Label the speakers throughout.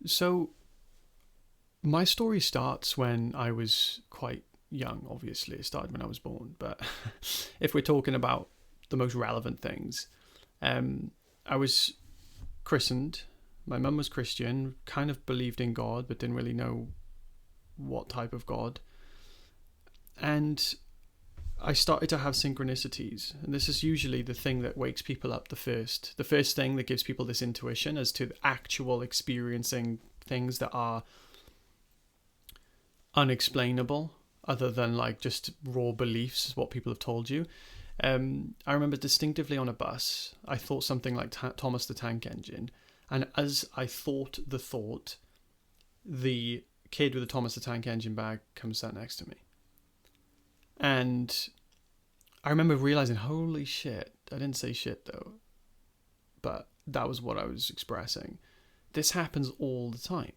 Speaker 1: So my story starts when I was quite young, obviously. It started when I was born. But if we're talking about the most relevant things, I was christened. My mum was Christian, kind of believed in God, but didn't really know what type of God. And I started to have synchronicities. And this is usually the thing that wakes people up the first thing that gives people this intuition as to actual experiencing things that are unexplainable, other than like just raw beliefs, is what people have told you. I remember distinctively on a bus, I thought something like Thomas the Tank Engine. And as I thought the thought, the kid with the Thomas the Tank Engine bag comes sat next to me. And I remember realizing, holy shit, I didn't say shit though, but that was what I was expressing. This happens all the time.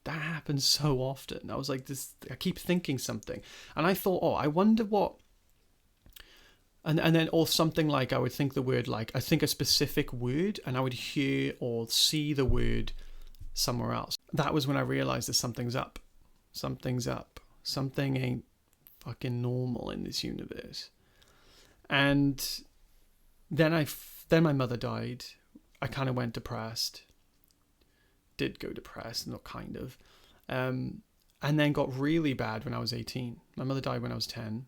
Speaker 1: That happens so often. I was like, I keep thinking something. And I thought, I wonder what. And then, or something like, I would think the word, like, I think a specific word, and I would hear or see the word somewhere else. That was when I realized that something's up. Something's up. Something ain't fucking normal in this universe. And then my mother died. I kind of went depressed. Did go depressed, not kind of. And then got really bad when I was 18. My mother died when I was 10.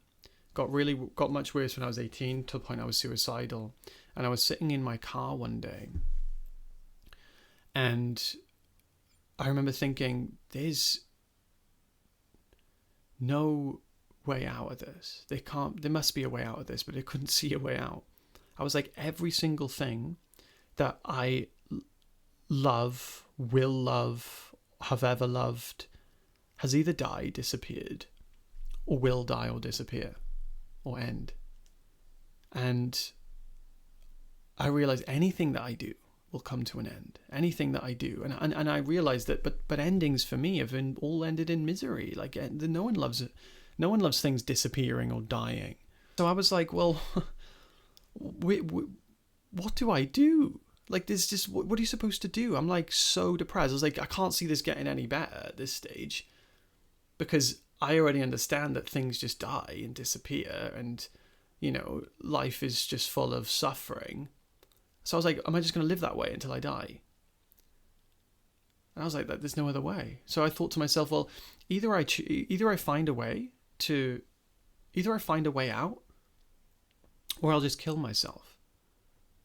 Speaker 1: Got much worse when I was 18, to the point I was suicidal. And I was sitting in my car one day, and I remember thinking, there's no way out of this. There must be a way out of this, but I couldn't see a way out. I was like, every single thing that I love, will love, have ever loved, has either died, disappeared, or will die or disappear or end. And I realized anything that I do will come to an end. Anything that I do, and I realized that, but endings for me have been all ended in misery. Like, no one loves it. No one loves things disappearing or dying. So I was like, well, what do I do? Like, there's just, what are you supposed to do? I'm like so depressed. I was like, I can't see this getting any better at this stage, because I already understand that things just die and disappear, and, you know, life is just full of suffering. So I was like, am I just going to live that way until I die? And I was like, there's no other way. So I thought to myself, well, either I find a way out, or I'll just kill myself.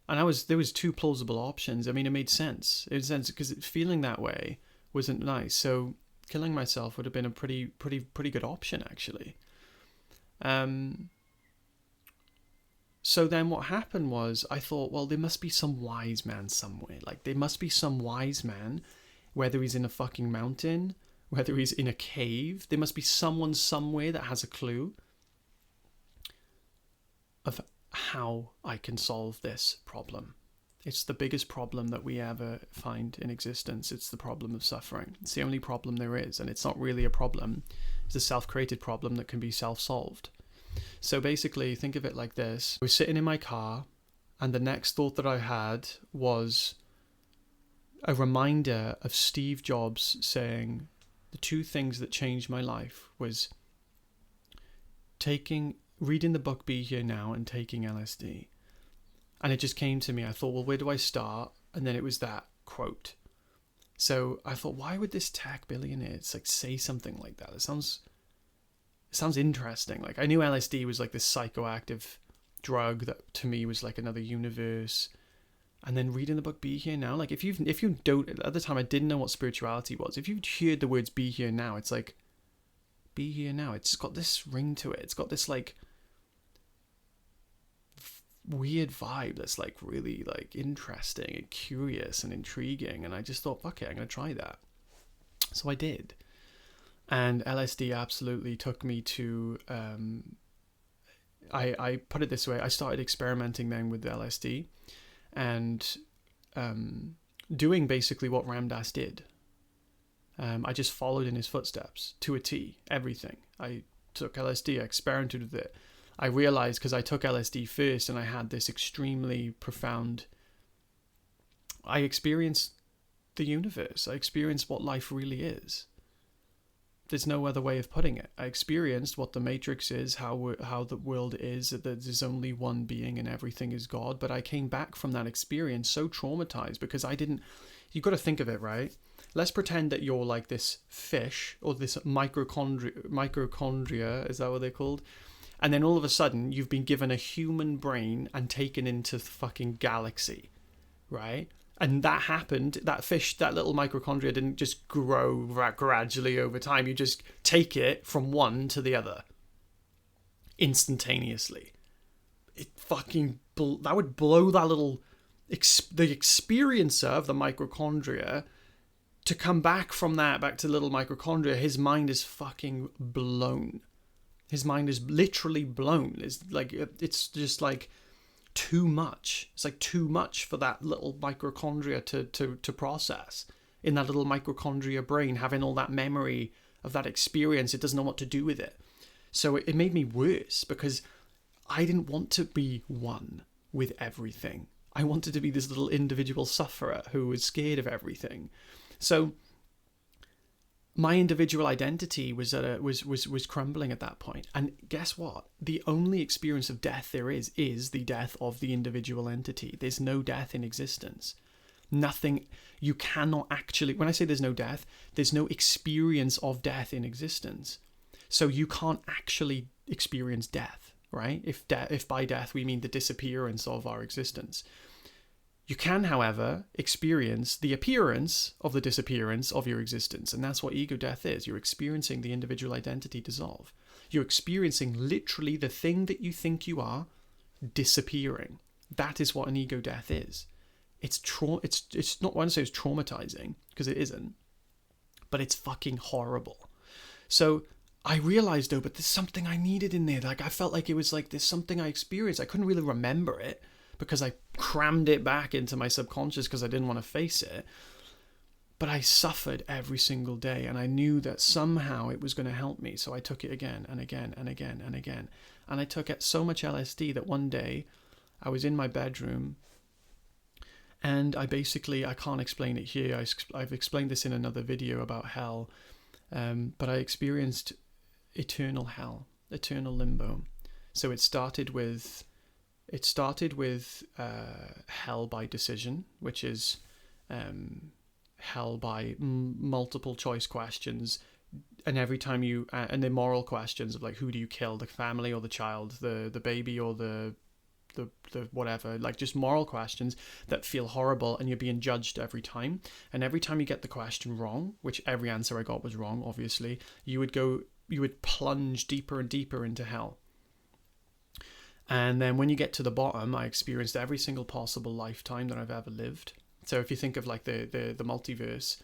Speaker 1: And there was two plausible options. I mean, it made sense. It made sense because feeling that way wasn't nice. So killing myself would have been a pretty good option, actually. So then what happened was, I thought, well, there must be some wise man somewhere. Like, there must be some wise man, whether he's in a fucking mountain, whether he's in a cave. There must be someone somewhere that has a clue of how I can solve this problem. It's the biggest problem that we ever find in existence. It's the problem of suffering. It's the only problem there is, and it's not really a problem. It's a self-created problem that can be self-solved. So basically, think of it like this. I was sitting in my car, and the next thought that I had was a reminder of Steve Jobs saying, the two things that changed my life was reading the book Be Here Now and taking LSD. And it just came to me. I thought, well, where do I start? And then it was that quote. So I thought, why would this tech billionaire say something like that? It sounds interesting. Like, I knew LSD was like this psychoactive drug that to me was like another universe. And then reading the book Be Here Now, like, if you don't, at the time I didn't know what spirituality was. If you heard the words Be Here Now, it's like, be here now. It's got this ring to it. It's got this like weird vibe that's like really like interesting and curious and intriguing. And I just thought, fuck it, I'm going to try that. So I did. And LSD absolutely took me to, I put it this way, I started experimenting then with LSD and doing basically what Ram Dass did. I just followed in his footsteps to a T, everything. I took LSD, I experimented with it. I realized, because I took LSD first and I had this extremely profound, I experienced the universe. I experienced what life really is. There's no other way of putting it. I experienced what the Matrix is, how the world is, that there's only one being and everything is God. But I came back from that experience so traumatized because I didn't... You've got to think of it, right? Let's pretend that you're like this fish or this mitochondria, is that what they're called? And then all of a sudden you've been given a human brain and taken into the fucking galaxy, right? And that happened, that fish, that little mitochondria didn't just grow gradually over time. You just take it from one to the other instantaneously. It fucking, that would blow that little, the experiencer of the mitochondria to come back from that, back to little mitochondria. His mind is fucking blown. His mind is literally blown. It's just like, too much. It's like too much for that little mitochondria to process in that little mitochondria brain, having all that memory of that experience. It doesn't know what to do with it. So it made me worse because I didn't want to be one with everything. I wanted to be this little individual sufferer who was scared of everything. So my individual identity was crumbling at that point. And guess what? The only experience of death there is the death of the individual entity. There's no death in existence. Nothing, you cannot actually, when I say there's no death, there's no experience of death in existence. So you can't actually experience death, right? If by death we mean the disappearance of our existence. You can, however, experience the appearance of the disappearance of your existence. And that's what ego death is. You're experiencing the individual identity dissolve. You're experiencing literally the thing that you think you are disappearing. That is what an ego death is. It's not, one say it's traumatizing, because it isn't, but it's fucking horrible. So I realized, though, but there's something I needed in there. Like, I felt like it was like there's something I experienced. I couldn't really remember it, because I crammed it back into my subconscious because I didn't want to face it. But I suffered every single day, and I knew that somehow it was going to help me. So I took it again and again and again and again. And I took so much LSD that one day I was in my bedroom, and I can't explain it here. I've explained this in another video about hell. But I experienced eternal hell, eternal limbo. So it started with hell by decision, which is hell by multiple choice questions, and every time and the moral questions of like, who do you kill, the family or the child, the baby or the whatever, like just moral questions that feel horrible, and you're being judged every time. And every time you get the question wrong, which every answer I got was wrong, obviously, you would plunge deeper and deeper into hell. And then when you get to the bottom, I experienced every single possible lifetime that I've ever lived. So if you think of like the multiverse,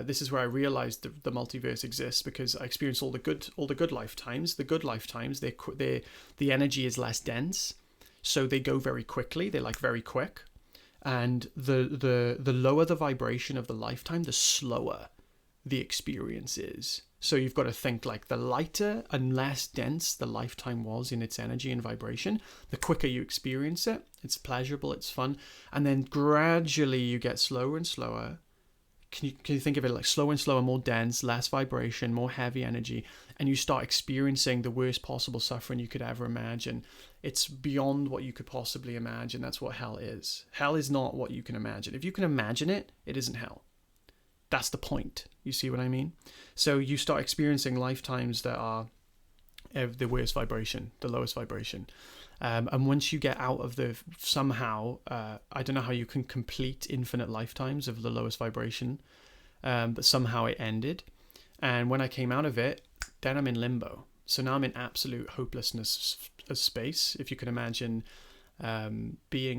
Speaker 1: this is where I realized the multiverse exists, because I experienced all the good lifetimes. The good lifetimes, the energy is less dense, so they go very quickly. They're like very quick, and the lower the vibration of the lifetime, the slower the experience is. So you've got to think like the lighter and less dense the lifetime was in its energy and vibration, the quicker you experience it. It's pleasurable, it's fun. And then gradually you get slower and slower. Can you think of it like slower and slower, more dense, less vibration, more heavy energy, and you start experiencing the worst possible suffering you could ever imagine. It's beyond what you could possibly imagine. That's what hell is. Hell is not what you can imagine. If you can imagine it, it isn't hell. That's the point. You see what I mean? So you start experiencing lifetimes that are the worst vibration, the lowest vibration. And once you get out of somehow, I don't know how you can complete infinite lifetimes of the lowest vibration, but somehow it ended. And when I came out of it, then I'm in limbo. So now I'm in absolute hopelessness of space. If you can imagine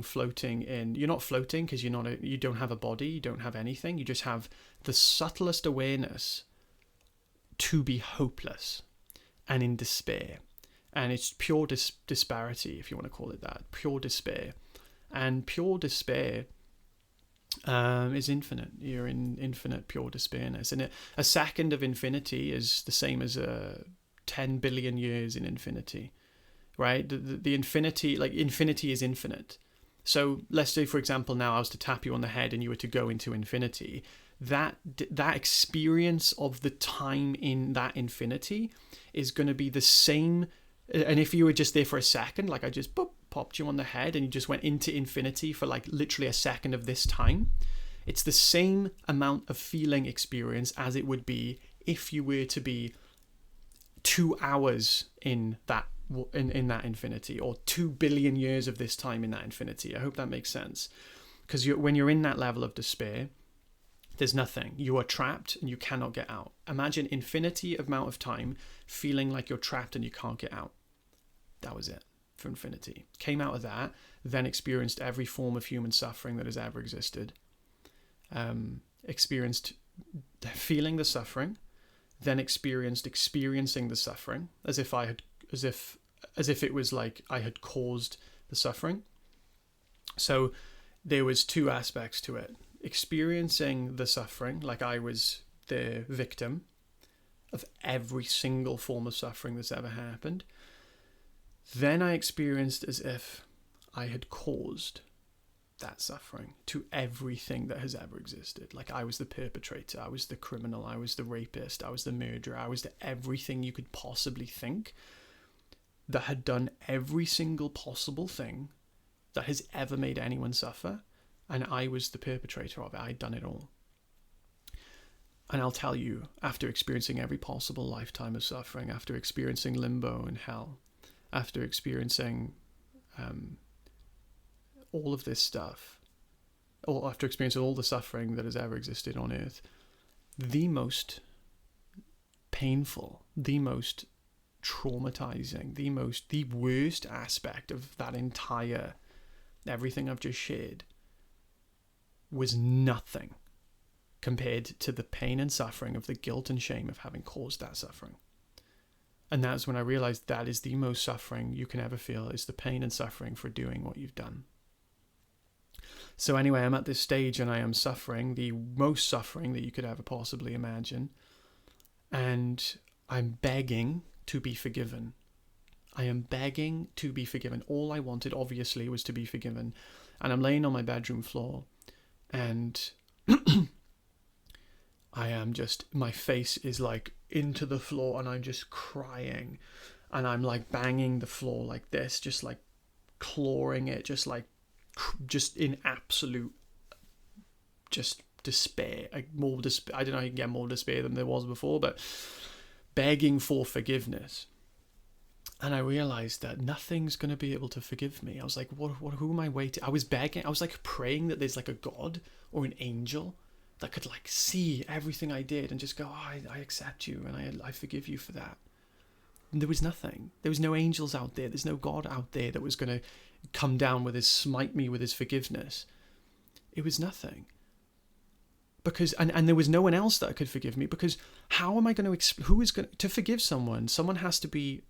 Speaker 1: floating in, you're not floating because you don't have a body, you don't have anything. You just have the subtlest awareness to be hopeless and in despair. And it's pure disparity, if you want to call it that, pure despair. And pure despair is infinite. You're in infinite pure despairness. And a second of infinity is the same as 10 billion years in infinity, right? The infinity, like infinity is infinite. So let's say, for example, now I was to tap you on the head and you were to go into infinity. That experience of the time in that infinity is going to be the same. And if you were just there for a second, like I just popped you on the head and you just went into infinity for like literally a second of this time, it's the same amount of feeling experience as it would be if you were to be 2 hours in that infinity, or 2 billion years of this time in that infinity. I hope that makes sense. Because when you're in that level of despair, there's nothing. You are trapped and you cannot get out. Imagine infinity amount of time feeling like you're trapped and you can't get out. That was it for infinity. Came out of that, then experienced every form of human suffering that has ever existed. Experienced feeling the suffering, then experiencing the suffering as if it was like I had caused the suffering. So there was two aspects to it. Experiencing the suffering like I was the victim of every single form of suffering that's ever happened. Then I experienced as if I had caused that suffering to everything that has ever existed. Like I was the perpetrator, I was the criminal, I was the rapist, I was the murderer, I was the everything you could possibly think that had done every single possible thing that has ever made anyone suffer. And I was the perpetrator of it. I'd done it all. And I'll tell you, after experiencing every possible lifetime of suffering, after experiencing limbo and hell, after experiencing all of this stuff, or after experiencing all the suffering that has ever existed on earth, the most painful, the most traumatizing, the worst aspect of that entire everything I've just shared was nothing compared to the pain and suffering of the guilt and shame of having caused that suffering. And that's when I realized that is the most suffering you can ever feel, is the pain and suffering for doing what you've done. So anyway, I'm at this stage and I am suffering, the most suffering that you could ever possibly imagine. And I'm begging to be forgiven. I am begging to be forgiven. All I wanted, obviously, was to be forgiven. And I'm laying on my bedroom floor and I am just, my face is like into the floor and I'm just crying. And I'm like banging the floor like this, just like clawing it, just in absolute, just despair. More despair. I don't know how you can get more despair than there was before, but begging for forgiveness. And I realized that nothing's going to be able to forgive me. I was like, who am I waiting? I was begging. I was like praying that there's like a God or an angel that could like see everything I did and just go, I accept you and I forgive you for that. And there was nothing. There was no angels out there. There's no God out there that was going to come down with smite me with his forgiveness. It was nothing. Because and there was no one else that could forgive me, because how am I going to, who is going to forgive someone? Someone has to be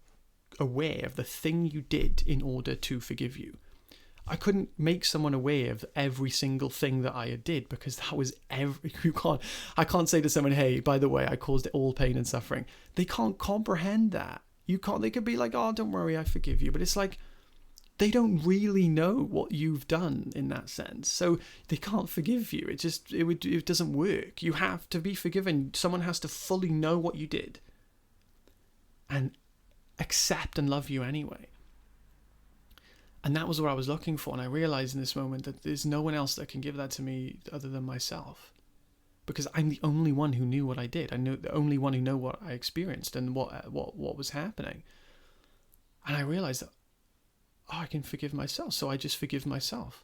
Speaker 1: aware of the thing you did in order to forgive you. I couldn't make someone aware of every single thing that I did, because that was I can't say to someone, hey, by the way, I caused all pain and suffering. They can't comprehend that. They could be like, oh, don't worry, I forgive you. But it's like, they don't really know what you've done in that sense. So they can't forgive you. It doesn't work. You have to be forgiven. Someone has to fully know what you did and accept and love you anyway. And that was what I was looking for. And I realized in this moment that there's no one else that can give that to me other than myself, because I'm the only one who knew what I did. I know the only one who knew what I experienced and what was happening. And I realized that, I can forgive myself. So I just forgive myself.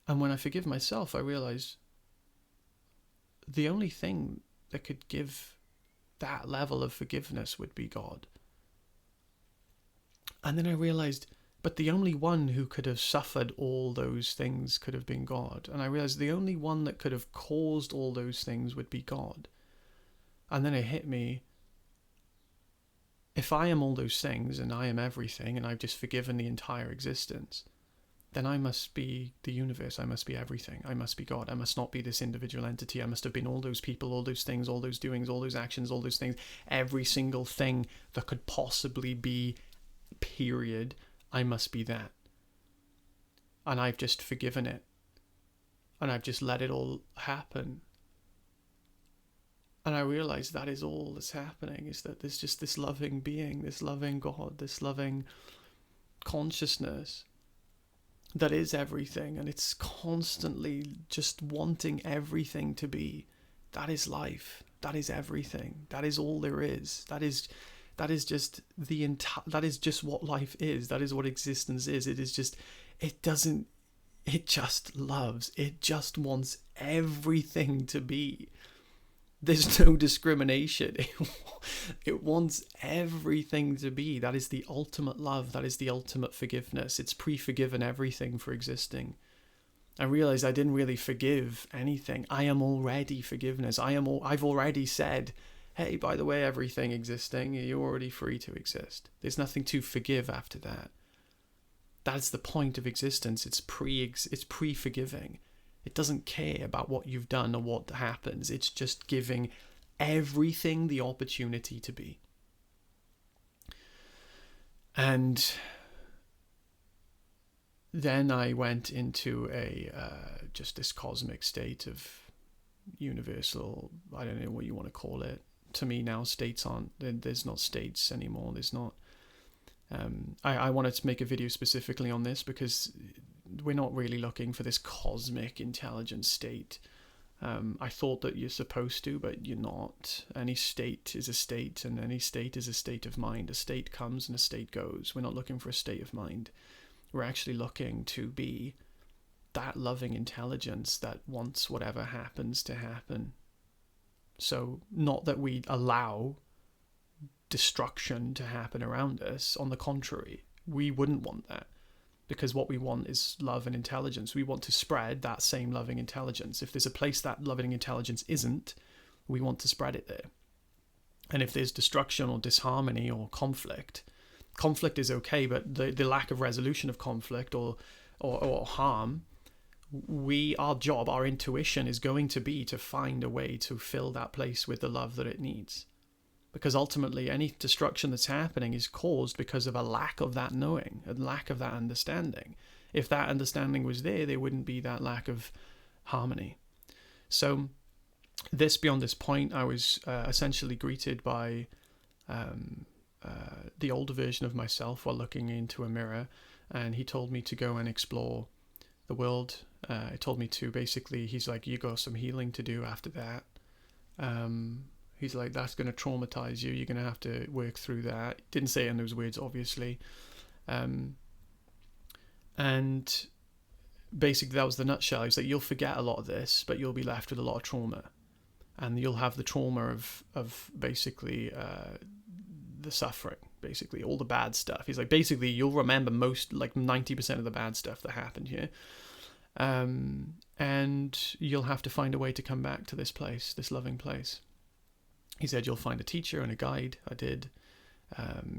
Speaker 1: And when I forgive myself, I realized the only thing that could give that level of forgiveness would be God. And then I realized, but the only one who could have suffered all those things could have been God. And I realized the only one that could have caused all those things would be God. And then it hit me, if I am all those things and I am everything and I've just forgiven the entire existence, then I must be the universe. I must be everything. I must be God. I must not be this individual entity. I must have been all those people, all those things, all those doings, all those actions, all those things, every single thing that could possibly be, period. I must be that. and I've just forgiven it, and I've just let it all happen. And I realize that is all that's happening, is that there's just this loving being, this loving God, this loving consciousness that is everything, and it's constantly just wanting everything to be. That is life. That is everything. That is all there is. That is just that is just what life is. That is what existence is. It is just, it just loves. It just wants everything to be. There's no discrimination. It wants everything to be. That is the ultimate love. That is the ultimate forgiveness. It's pre-forgiven everything for existing. I realized I didn't really forgive anything. I am already forgiveness. I've already said, hey, by the way, everything existing, you're already free to exist. There's nothing to forgive after that. That's the point of existence. It's pre-forgiving. It doesn't care about what you've done or what happens. It's just giving everything the opportunity to be. And then I went into just this cosmic state of universal, I don't know what you want to call it. To me now, states aren't, there's not states anymore. There's not, I wanted to make a video specifically on this because we're not really looking for this cosmic intelligent state. I thought that you're supposed to, but you're not. Any state is a state, and any state is a state of mind. A state comes and a state goes. We're not looking for a state of mind. We're actually looking to be that loving intelligence that wants whatever happens to happen. So not that we allow destruction to happen around us. On the contrary, we wouldn't want that. Because what we want is love and intelligence. We want to spread that same loving intelligence. If there's a place that loving intelligence isn't, we want to spread it there. And if there's destruction or disharmony or conflict is okay, but the lack of resolution of conflict or harm, our intuition is going to be to find a way to fill that place with the love that it needs. Because ultimately, any destruction that's happening is caused because of a lack of that knowing, a lack of that understanding. If that understanding was there wouldn't be that lack of harmony. So, beyond this point, I was essentially greeted by the older version of myself while looking into a mirror, and he told me to go and explore the world. He told me to basically, he's like, you got some healing to do after that. He's like, that's going to traumatize you. You're going to have to work through that. Didn't say it in those words, obviously. And basically, that was the nutshell. He's like, you'll forget a lot of this, but you'll be left with a lot of trauma. And you'll have the trauma of basically the suffering, basically, all the bad stuff. He's like, basically, you'll remember most, like 90% of the bad stuff that happened here. And you'll have to find a way to come back to this place, this loving place. He said you'll find a teacher and a guide. I did.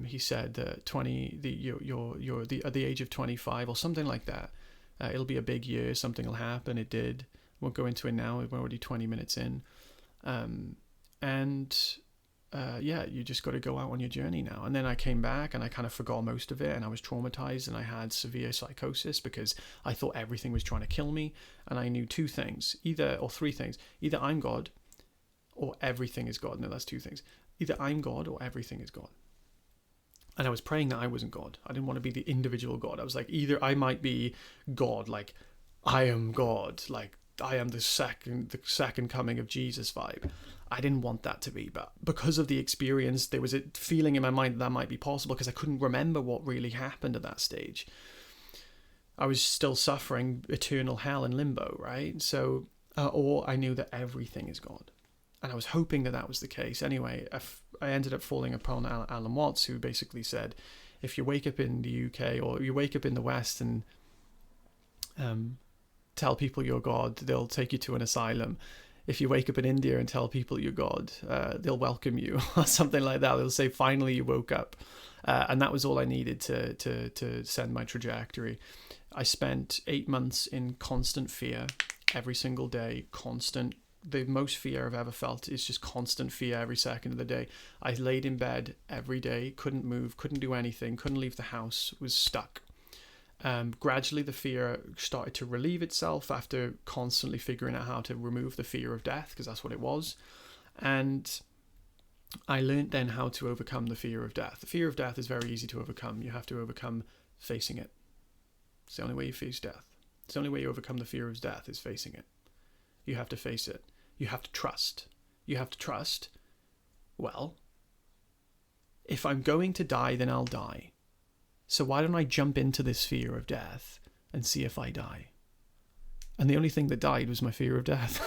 Speaker 1: He said that you're at the age of 25 or something like that. It'll be a big year. Something will happen. It did. Won't go into it now. We're already 20 minutes in. You just got to go out on your journey now. And then I came back and I kind of forgot most of it, and I was traumatized, and I had severe psychosis because I thought everything was trying to kill me. And I knew three things. Either I'm God, or everything is God. No, that's two things. Either I'm God or everything is God. And I was praying that I wasn't God. I didn't want to be the individual God. I was like, either I might be God, like I am God, like I am the second coming of Jesus vibe. I didn't want that to be, but because of the experience, there was a feeling in my mind that might be possible because I couldn't remember what really happened at that stage. I was still suffering eternal hell and limbo, right? So, or I knew that everything is God. And I was hoping that was the case. Anyway, I ended up falling upon Alan Watts, who basically said, if you wake up in the UK or you wake up in the West and tell people you're God, they'll take you to an asylum. If you wake up in India and tell people you're God, they'll welcome you, or something like that. They'll say, finally you woke up. And that was all I needed to send my trajectory. I spent 8 months in constant fear every single day, the most fear I've ever felt is just constant fear every second of the day. I laid in bed every day, couldn't move, couldn't do anything, couldn't leave the house, was stuck. Gradually, the fear started to relieve itself after constantly figuring out how to remove the fear of death, because that's what it was. And I learned then how to overcome the fear of death. The fear of death is very easy to overcome. You have to overcome facing it. It's the only way you face death. It's the only way you overcome the fear of death is facing it. You have to face it. You have to trust. You have to trust, well, if I'm going to die, then I'll die. So why don't I jump into this fear of death and see if I die? And the only thing that died was my fear of death.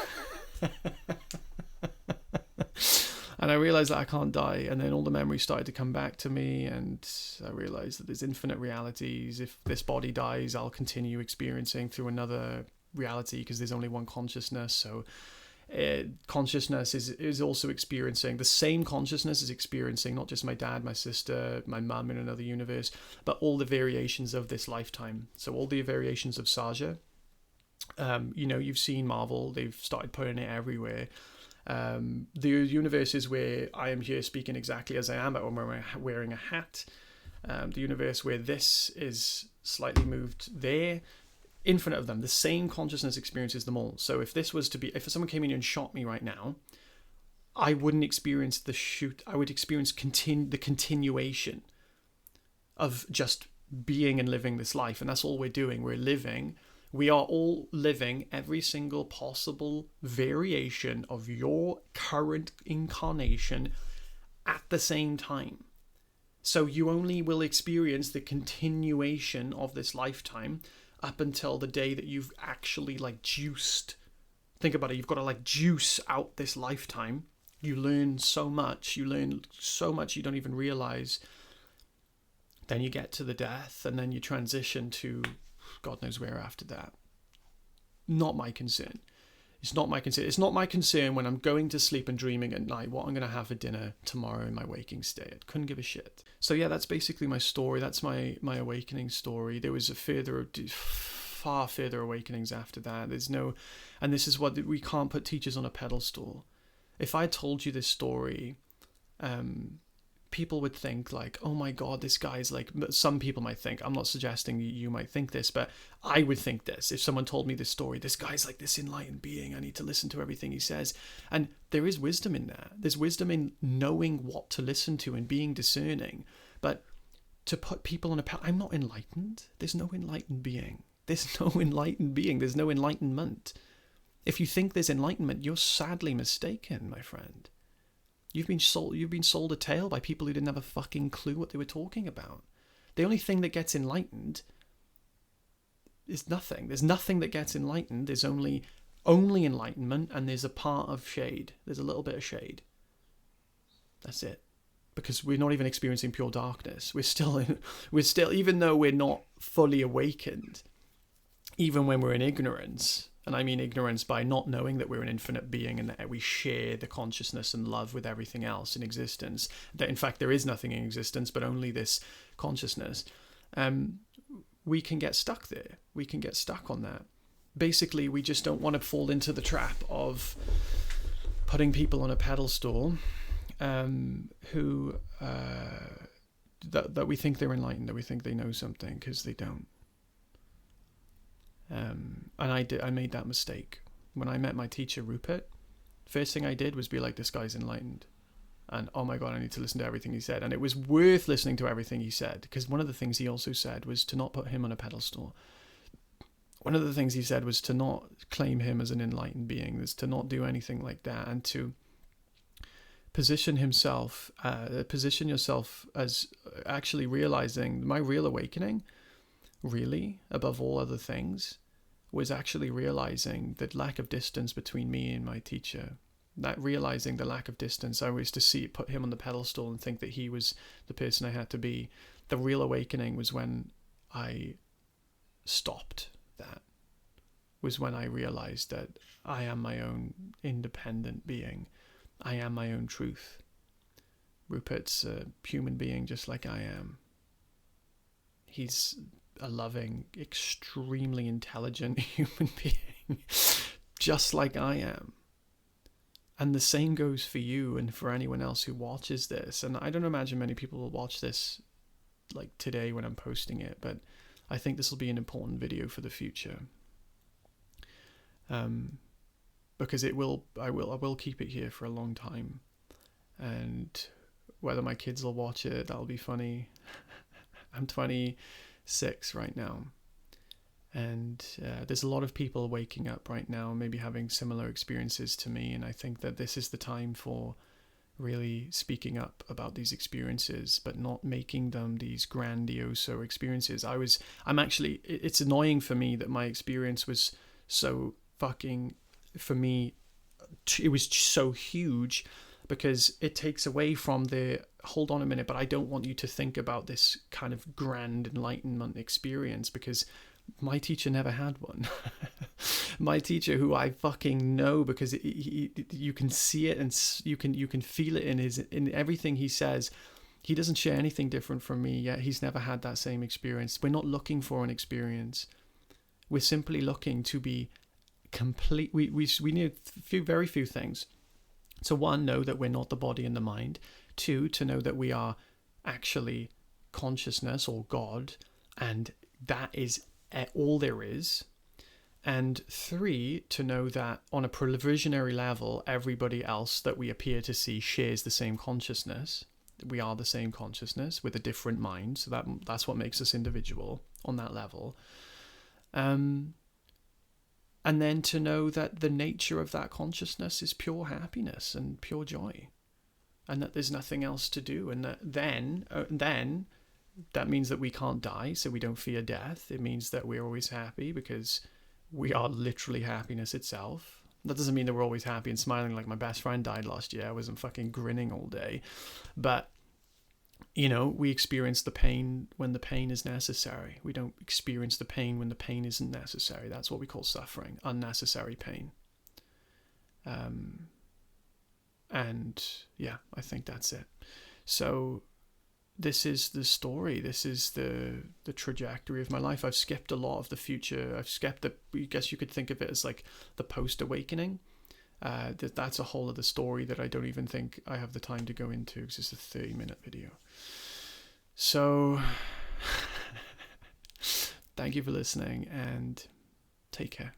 Speaker 1: And I realized that I can't die. And then all the memories started to come back to me. And I realized that there's infinite realities. If this body dies, I'll continue experiencing through another reality, because there's only one consciousness. So consciousness is also experiencing, the same consciousness is experiencing not just my dad, my sister, my mum in another universe, but all the variations of this lifetime. So all the variations of Saja. You've seen Marvel, they've started putting it everywhere. The universes where I am here speaking exactly as I am, but I'm wearing a hat. The universe where this is slightly moved there. Infinite of them. The same consciousness experiences them all. So if someone came in and shot me right now, I wouldn't experience the shoot. I would experience the continuation of just being and living this life. And that's all we're doing. We're living. We are all living every single possible variation of your current incarnation at the same time. So you only will experience the continuation of this lifetime up until the day that you've actually juiced. Think about it. You've got to juice out this lifetime. You learn so much. You don't even realize. Then you get to the death, and then you transition to God knows where after that. Not my concern. It's not my concern. It's not my concern when I'm going to sleep and dreaming at night what I'm going to have for dinner tomorrow in my waking state. I couldn't give a shit. So yeah, that's basically my story. That's my awakening story. There was far further awakenings after that. And this is what we can't put teachers on a pedestal. If I told you this story, people would think oh my God, this guy's some people might think, I'm not suggesting you might think this, but I would think this. If someone told me this story, this guy's this enlightened being, I need to listen to everything he says. And there is wisdom in that. There's wisdom in knowing what to listen to and being discerning. But to put people on I'm not enlightened. There's no enlightened being. There's no enlightened being. There's no enlightenment. If you think there's enlightenment, you're sadly mistaken, my friend. You've been sold a tale by people who didn't have a fucking clue what they were talking about. The only thing that gets enlightened is nothing. There's nothing that gets enlightened. There's only enlightenment, and there's a part of shade. There's a little bit of shade. That's it. Because we're not even experiencing pure darkness. We're still, even though we're not fully awakened, even when we're in ignorance. And I mean ignorance by not knowing that we're an infinite being and that we share the consciousness and love with everything else in existence. That in fact there is nothing in existence but only this consciousness. We can get stuck there. We can get stuck on that. Basically, we just don't want to fall into the trap of putting people on a pedestal who that we think they're enlightened, that we think they know something, because they don't. And I made that mistake. When I met my teacher, Rupert, first thing I did was be like, this guy's enlightened. And oh my God, I need to listen to everything he said. And it was worth listening to everything he said, because one of the things he also said was to not put him on a pedestal. One of the things he said was to not claim him as an enlightened being, is to not do anything like that, and to position yourself as actually realizing my real awakening, really, above all other things, was actually realizing the lack of distance between me and my teacher. That realizing the lack of distance, I was to put him on the pedestal and think that he was the person I had to be. The real awakening was when I stopped that. Was when I realized that I am my own independent being. I am my own truth. Rupert's a human being just like I am. He's a loving, extremely intelligent human being, just like I am. And the same goes for you and for anyone else who watches this. And I don't imagine many people will watch this like today when I'm posting it, but I think this will be an important video for the future. Because I will keep it here for a long time. And whether my kids will watch it, that'll be funny. I'm 26 right now. And there's a lot of people waking up right now, maybe having similar experiences to me. And I think that this is the time for really speaking up about these experiences, but not making them these grandiose experiences. It's annoying for me that my experience was so fucking, for me, it was so huge, because it takes away from the, hold on a minute, but I don't want you to think about this kind of grand enlightenment experience, because my teacher never had one. My teacher, who I fucking know, because you can see it and you can feel it in everything he says. He doesn't share anything different from me, yet he's never had that same experience. We're not looking for an experience. We're simply looking to be complete. We need very few things. So one, know that we're not the body and the mind. Two, to know that we are actually consciousness or God, and that is all there is. And three, to know that on a provisionary level, everybody else that we appear to see shares the same consciousness. We are the same consciousness with a different mind. So that's what makes us individual on that level. And then to know that the nature of that consciousness is pure happiness and pure joy, and that there's nothing else to do. And that then that means that we can't die, so we don't fear death. It means that we're always happy, because we are literally happiness itself. That doesn't mean that we're always happy and smiling. Like my best friend died last year. I wasn't fucking grinning all day. But, we experience the pain when the pain is necessary. We don't experience the pain when the pain isn't necessary. That's what we call suffering, unnecessary pain. And yeah, I think that's it. So this is the story. This is the trajectory of my life. I've skipped a lot of the future. I've skipped I guess you could think of it as like the post-awakening. That's a whole other story that I don't even think I have the time to go into, because it's a 30-minute video. So thank you for listening, and take care.